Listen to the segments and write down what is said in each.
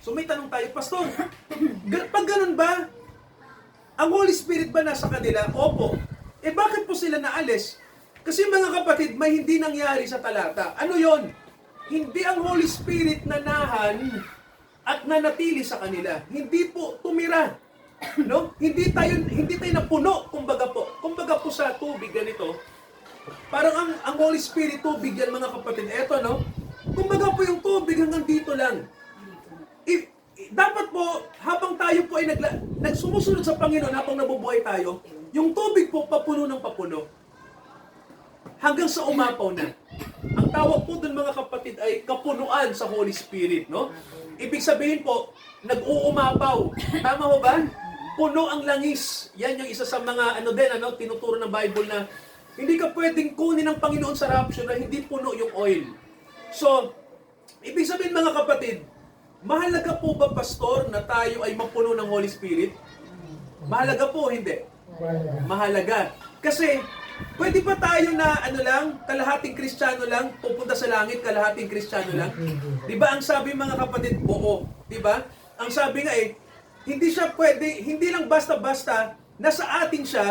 So may tanong tayo, Pastor, pag ganun ba, ang Holy Spirit ba nasa kanila? Opo. Eh bakit po sila naalis? Kasi mga kapatid, may hindi nangyari sa talata. Ano yon? Hindi ang Holy Spirit nanahan at nanatili sa kanila. Hindi po tumira. No? Hindi tayo napuno, kumbaga po sa tubig ganito. Parang ang Holy Spirit tubig yan mga kapatid. Eto no. Kumbaga po yung tubig hanggang dito lang. Dapat po, habang tayo po ay nagsumusunod sa Panginoon, habang nabubuhay tayo, yung tubig po papuno ng papuno. Hanggang sa umapaw na. Ang tawag po dun mga kapatid ay kapunuan sa Holy Spirit, no? Ibig sabihin po, nag-uumapaw. Tama ho ba? Puno ang langis. Yan yung isa sa mga tinuturo ng Bible na hindi ka pwedeng kunin ng Panginoon sa rapture na hindi puno yung oil. So, ibig sabihin mga kapatid, mahalaga po ba, Pastor, na tayo ay mapuno ng Holy Spirit? Mahalaga po, hindi? Mahalaga. Kasi, pwede ba tayo na kalahating Kristiyano lang, pupunta sa langit, kalahating Kristiyano lang? Di ba ang sabi mga kapatid, oo. Di ba? Ang sabi nga hindi siya pwede, hindi lang basta-basta, nasa atin siya,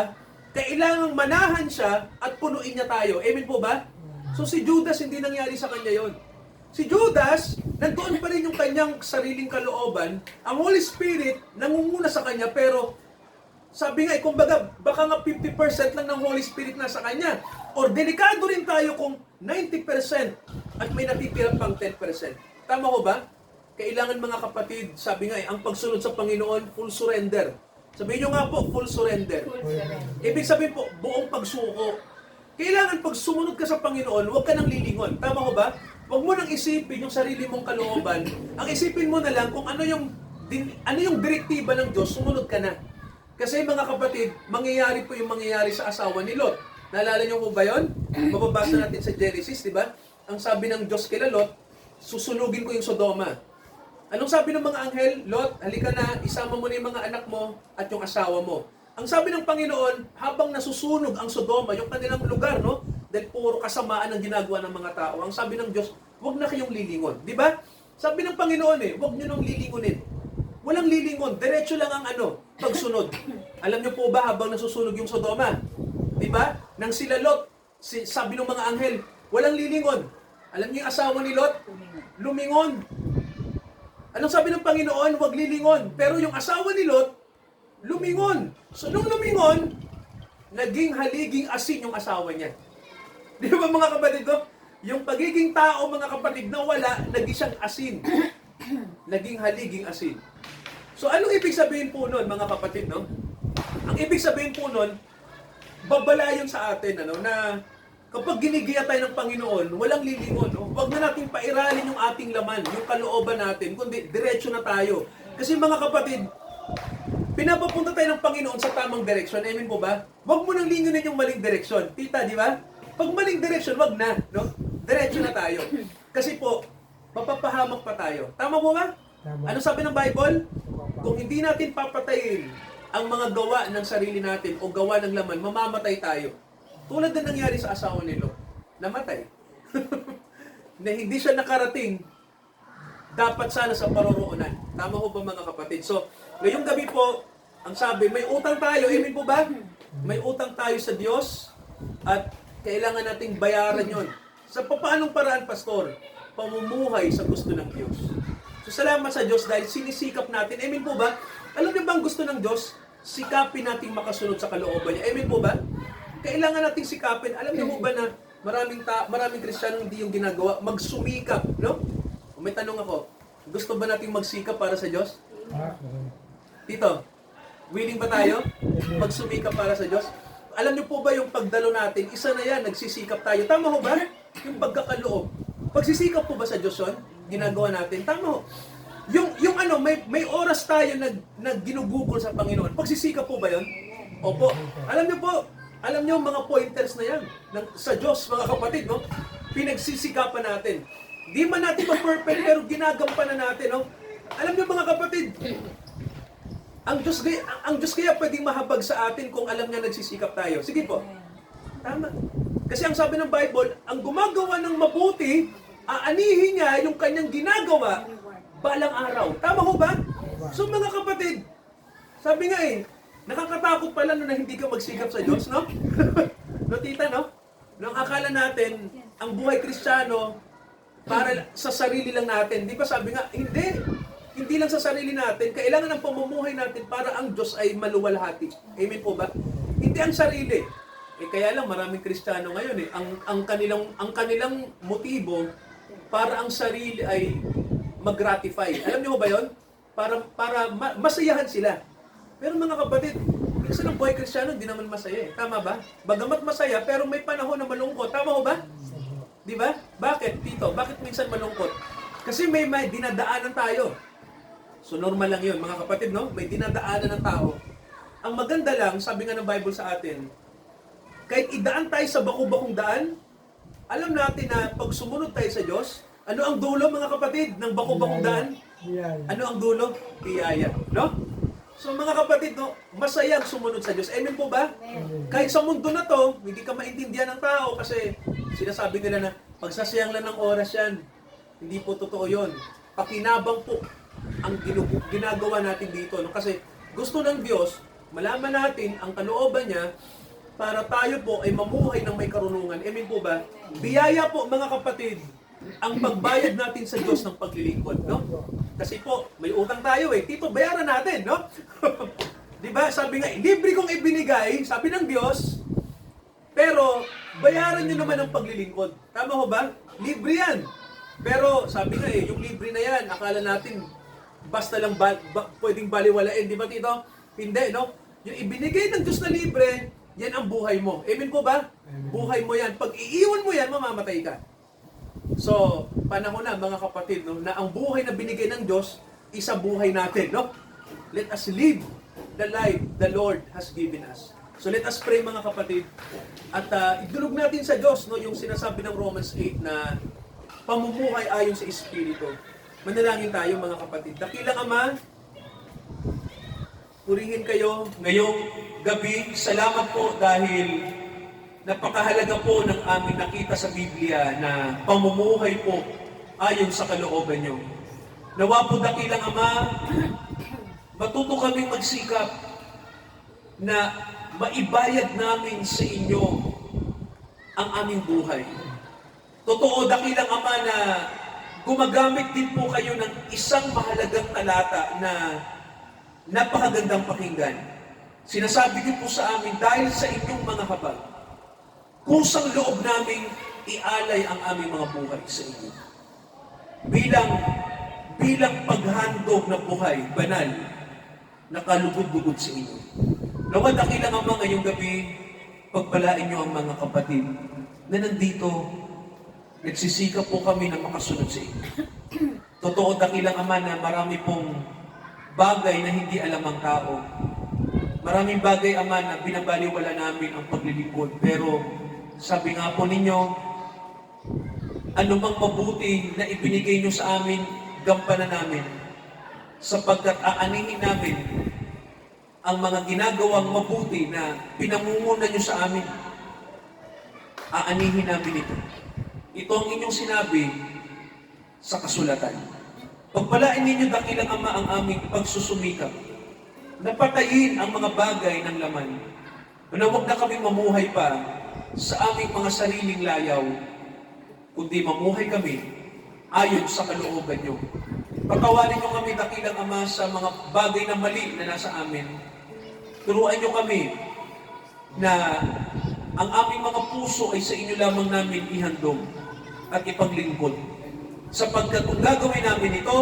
kailangang manahan siya at punuin niya tayo. Amen po ba? So si Judas, hindi nangyari sa kanya yon. Si Judas, nandoon pa rin yung kanyang sariling kalooban. Ang Holy Spirit, nangunguna sa kanya, pero sabi nga, kumbaga, baka nga 50% lang ng Holy Spirit nasa kanya. Or delikado rin tayo kung 90% at may natitira pang 10%. Tama ko ba? Kailangan mga kapatid, sabi nga ang pagsunod sa Panginoon, full surrender. Sabihin nyo nga po, full surrender. Ibig sabihin po, buong pagsuko. Kailangan pag sumunod ka sa Panginoon, huwag ka nang lilingon. Tama ko ba? Huwag mo nang isipin yung sarili mong kalooban. Ang isipin mo na lang kung ano yung direktiba ng Diyos, sumunod ka na. Kasi mga kapatid, mangyayari po yung mangyayari sa asawa ni Lot. Naalala niyo po ba yun? Mababasa natin sa Genesis, di ba? Ang sabi ng Diyos kay Lot, susunugin ko yung Sodoma. Anong sabi ng mga anghel? Lot, halika na, isama mo na yung mga anak mo at yung asawa mo. Ang sabi ng Panginoon, habang nasusunog ang Sodoma, yung kanilang lugar, no? Dahil puro kasamaan ang ginagawa ng mga tao. Ang sabi ng Diyos, huwag na kayong lilingon. Di ba? Sabi ng Panginoon huwag nyo nang lilingunin. Walang lilingon. Diretso lang ang pagsunod. Alam nyo po ba habang nasusunog yung Sodoma? Di ba? Nang sila Lot, sabi ng mga anghel, walang lilingon. Alam niyo yung asawa ni Lot? Lumingon. Anong sabi ng Panginoon? Huwag lilingon. Pero yung asawa ni Lot, lumingon. So nung lumingon, naging haliging asin yung asawa niya. Di ba mga kapatid ko? Yung pagiging tao, mga kapatid, na wala, naging siyang asin. Naging haliging asin. So anong ibig sabihin po nun, mga kapatid, no? Ang ibig sabihin po nun, babalayon sa atin, na kapag ginigiya tayo ng Panginoon, walang lilingon. No? Huwag na natin pairalin yung ating laman, yung kalooban natin, kundi diretso na tayo. Kasi mga kapatid, pinapapunta tayo ng Panginoon sa tamang direksyon. Amen po ba? Huwag mo nang lingunin yung maling direksyon. Tita, di ba? Pag maling direksyon, wag na. No? Diretso na tayo. Kasi po, mapapahamak pa tayo. Tama po ba? Ano sabi ng Bible? Kung hindi natin papatayin ang mga gawa ng sarili natin o gawa ng laman, mamamatay tayo. Tulad na nangyari sa asawa ni Lot. Namatay. Na hindi siya nakarating, dapat sana sa paroroonan. Tama po ba mga kapatid? So, ngayong gabi po, ang sabi, may utang tayo. Amen po ba? May utang tayo sa Diyos at kailangan nating bayaran yon. Sa paanong paraan, Pastor? Pamumuhay sa gusto ng Diyos. So, salamat sa Diyos dahil sinisikap natin. Amen po ba? Alam niyo ba ang gusto ng Diyos? Sikapin nating makasunod sa kalooban niya. Amen po ba? Kailangan nating sikapin. Alam niyo po ba na maraming Kristiyano hindi yung ginagawa? Magsumikap, no? May tanong ako. Gusto ba nating magsikap para sa Diyos? Tito, willing ba tayo magsumikap para sa Diyos? Alam niyo po ba yung pagdalo natin, isa na yan, nagsisikap tayo. Tama ho ba? Yung pagkakaloob. Pagsisikap po ba sa Diyos yun? Ginagawa natin. Tama ho. May oras tayo na ginugugol sa Panginoon. Pagsisikap po ba yun? Opo. Alam niyo mga pointers na yan sa Diyos, mga kapatid, no? Pinagsisikapan natin. Di man natin ma-perfect, pero ginagampanan natin, no? Alam niyo mga kapatid, ang Diyos kaya pwedeng mahabag sa atin kung alam niya nagsisikap tayo. Sige po. Tama. Kasi ang sabi ng Bible, ang gumagawa ng mabuti, aanihin niya yung kanyang ginagawa balang araw. Tama ho ba? So mga kapatid, sabi nga nakakatakot pala na hindi ka magsikap sa Diyos, no? No, tita, no? Nung akala natin, ang buhay Kristiyano, para sa sarili lang natin. Di ba sabi nga, hindi. Hindi lang sa sarili natin. Kailangan ng pamumuhay natin para ang Diyos ay maluwalhati. Amen po ba? Hindi ang sarili. Kaya lang maraming Kristiyano ngayon ang kanilang motibo para ang sarili ay mag-gratify. Alam niyo ba 'yon? Para masayahan sila. Pero mga kapatid, minsan ang buhay Kristiyano hindi naman masaya. Tama ba? Bagamat masaya, pero may panahon na malungkot. Tama ho ba? Di ba? Bakit, Tito? Bakit minsan malungkot? Kasi may dinadaanan tayo. So normal lang 'yun, mga kapatid, no? May dinadaanan ng tao. Ang maganda lang, sabi nga ng Bible sa atin, kahit idaan tayo sa baku-bakong daan, alam natin na pag sumunod tayo sa Diyos, ano ang dulo, mga kapatid, ng baku-bakong daan? Ano ang dulo? Biyaya. No? So mga kapatid, no, masayang sumunod sa Diyos. Amen po ba? Amen. Kahit sa mundo na to, hindi ka maintindihan ng tao kasi sinasabi nila na pagsasayang lang ng oras yan. Hindi po totoo yun. Pakinabang po ang ginagawa natin dito. No? Kasi gusto ng Diyos, malaman natin ang kalooban niya para tayo po ay mamuhay ng may karunungan. Amen po ba? Biyaya po, mga kapatid, ang pagbayad natin sa Diyos ng paglilingkod, no? Kasi po, may utang tayo Tito, bayaran natin, no? 'Di ba? Sabi nga, libre kong ibinigay, sabi ng Diyos, pero bayaran niyo naman ang paglilingkod. Tama ho ba? Libre 'yan. Pero sabi nga yung libre na 'yan, akala natin basta lang pwedeng baliwalain, 'di ba, Tito? Hindi, no? Yung ibinigay ng Diyos na libre, yan ang buhay mo. Amen po ba? Amen. Buhay mo yan. Pag iiwan mo yan, mamamatay ka. So, panahon na, mga kapatid, no, na ang buhay na binigay ng Diyos, isa buhay natin, no? Let us live the life the Lord has given us. So, let us pray, mga kapatid. At idulog natin sa Diyos, no, yung sinasabi ng Romans 8 na pamumuhay ayon sa Espiritu. Manalangin tayo, mga kapatid. Dakilang Ama, purihin kayo ngayong gabi. Salamat po dahil napakahalaga po ng aming nakita sa Biblia na pamumuhay po ayon sa kalooban niyo. Nawa po dakilang Ama, matuto kaming magsikap na maibayad namin sa inyo ang aming buhay. Totoo dakilang Ama na gumagamit din po kayo ng isang mahalagang talata na napakagandang pakinggan. Sinasabi niyo po sa amin dahil sa inyong mga habag, kusang loob naming ialay ang aming mga buhay sa inyo. Bilang paghandog na buhay, banal, nakalugod-lugod sa inyo. Nawad dakilang Ama ngayong gabi, pagpalain niyo ang mga kapatid na nandito, nagsisikap po kami na makasunod sa inyo. Totoo dakilang Ama na marami pong bagay na hindi alam ang tao. Maraming bagay, Ama, na binabaliwala namin ang paglilingkod. Pero sabi nga po ninyo, anumang mabuti na ibinigay nyo sa amin, gampanan namin. Sapagkat aanihin namin ang mga ginagawang mabuti na pinamumunan nyo sa amin. Aanihin namin ito. Ito ang inyong sinabi sa kasulatan. Pagpalain ninyo dakilang Ama ang aming pagsusumikap. Napatayin ang mga bagay ng laman. Na huwag na kami mamuhay pa sa aming mga sariling layaw, kundi mamuhay kami ayon sa kalooban nyo. Patawarin nyo kami dakilang Ama sa mga bagay na mali na nasa amin. Turuan nyo kami na ang aming mga puso ay sa inyo lamang namin ihandog at ipaglingkod. Sapagkat kung gagawin namin ito,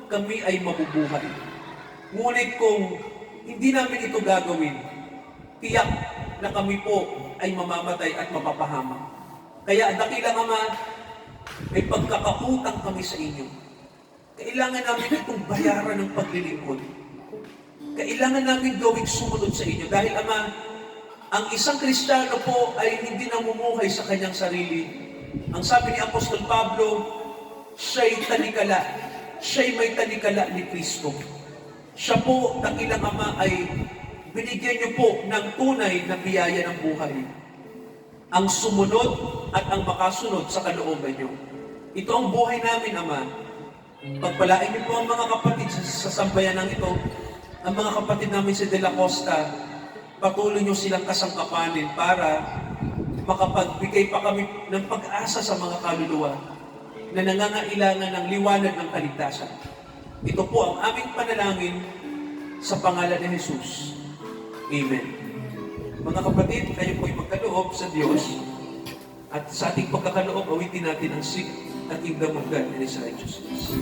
kami ay mabubuhay. Ngunit kung hindi namin ito gagawin, tiyak na kami po ay mamamatay at mapapahamak. Kaya dakilang Ama, may pagkakautang kami sa inyo. Kailangan namin itong bayaran ng paglilingkod. Kailangan namin gawing sumunod sa inyo. Dahil Ama, ang isang Kristiyano po ay hindi namumuhay sa kanyang sarili. Ang sabi ni Apostol Pablo, siya'y talikala. Siya'y may talikala ni Kristo. Siya po, dakilang Ama, ay binigyan niyo po ng tunay na biyaya ng buhay. Ang sumunod at ang makasunod sa kalooban niyo. Ito ang buhay namin, Ama. Pagpalain niyo po ang mga kapatid sa sambayanang ito, ang mga kapatid namin sa De La Costa, patuloy niyo silang kasangkapanin para makapagbigay pa kami ng pag-asa sa mga kaluluwa na nangangailangan ng liwanag ng kaligtasan. Ito po ang aming panalangin sa pangalan ni Jesus. Amen. Mga kapatid, kayo po'y magkaloob sa Diyos at sa ating pagkakaloob, awitin natin ang Seek the Kingdom of God and His righteousness.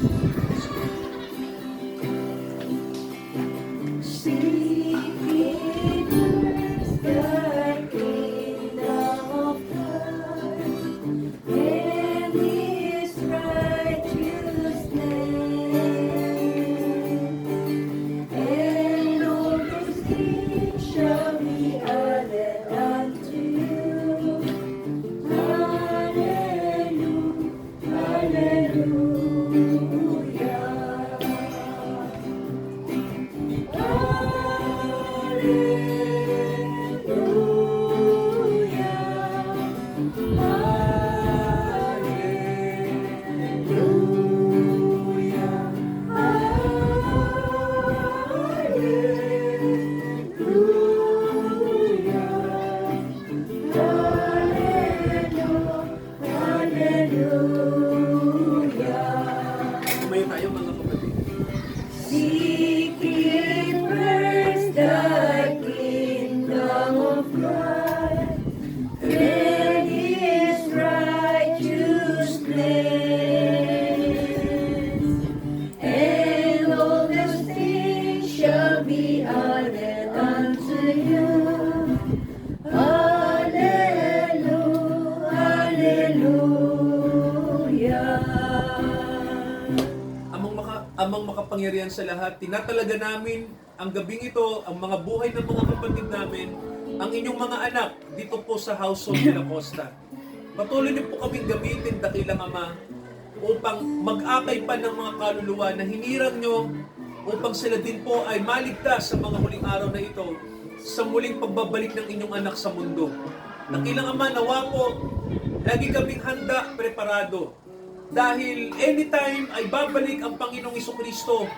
Tumayo tayo mga kapatid. Seek ye first the kingdom of God and His righteousness, and all those things shall be added unto you. Hallelujah, hallelujah. Amang makapangyarihan sa lahat, tinatalaga namin ang gabing ito, ang mga buhay ng mga kapatid namin, ang inyong mga anak dito po sa Household de la Costa. Patuloy niyo po kaming gamitin, dakilang Ama, upang mag-akay pa ng mga kaluluwa na hinirang nyo upang sila din po ay maligtas sa mga huling araw na ito sa muling pagbabalik ng inyong anak sa mundo. Dakilang Ama, nawa po, lagi kaming handa, preparado. Dahil anytime ay babalik ang Panginoong Jesucristo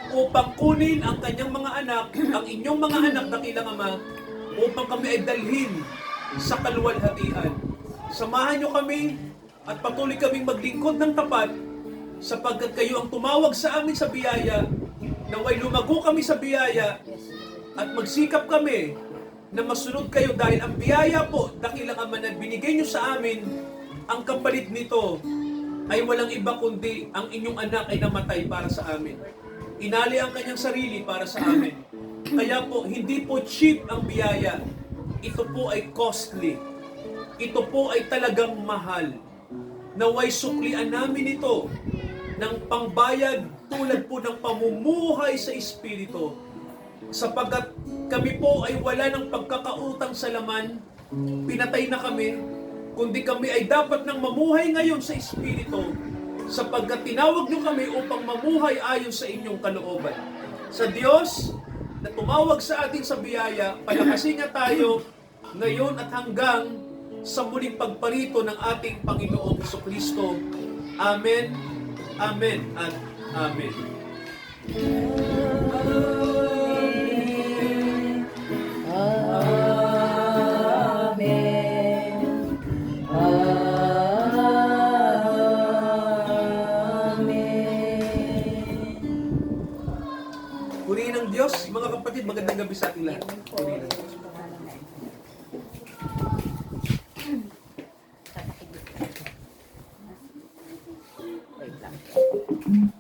upang kunin ang kanyang mga anak, ang inyong mga anak, dakilang Ama, upang kami ay dalhin sa kaluwalhatian. Samahan nyo kami at patuloy kaming maglingkod ng tapat sapagkat kayo ang tumawag sa amin sa biyaya, naway lumago kami sa biyaya at magsikap kami na masunod kayo dahil ang biyaya po, dakilang Ama, na binigay nyo sa amin, ang kapalit nito ay walang iba kundi ang inyong anak ay namatay para sa amin. Inali ang kanyang sarili para sa amin. Kaya po, hindi po cheap ang biyaya. Ito po ay costly. Ito po ay talagang mahal. Naway suklian namin ito ng pangbayad tulad po ng pamumuhay sa Espiritu. Sapagkat kami po ay wala ng pagkakautang sa laman, pinatay na kami, kundi kami ay dapat nang mamuhay ngayon sa Espiritu, sapagkat tinawag nyo kami upang mamuhay ayon sa inyong kalooban. Sa Diyos na tumawag sa atin sa biyaya, palakasin niya tayo ngayon at hanggang sa muling pagparito ng ating Panginoong Jesucristo. Amen, Amen, at Amen. Purihin ng Diyos, mga kapatid, magandang gabi sa ating lahat. Purihin ng Diyos. Wait lang.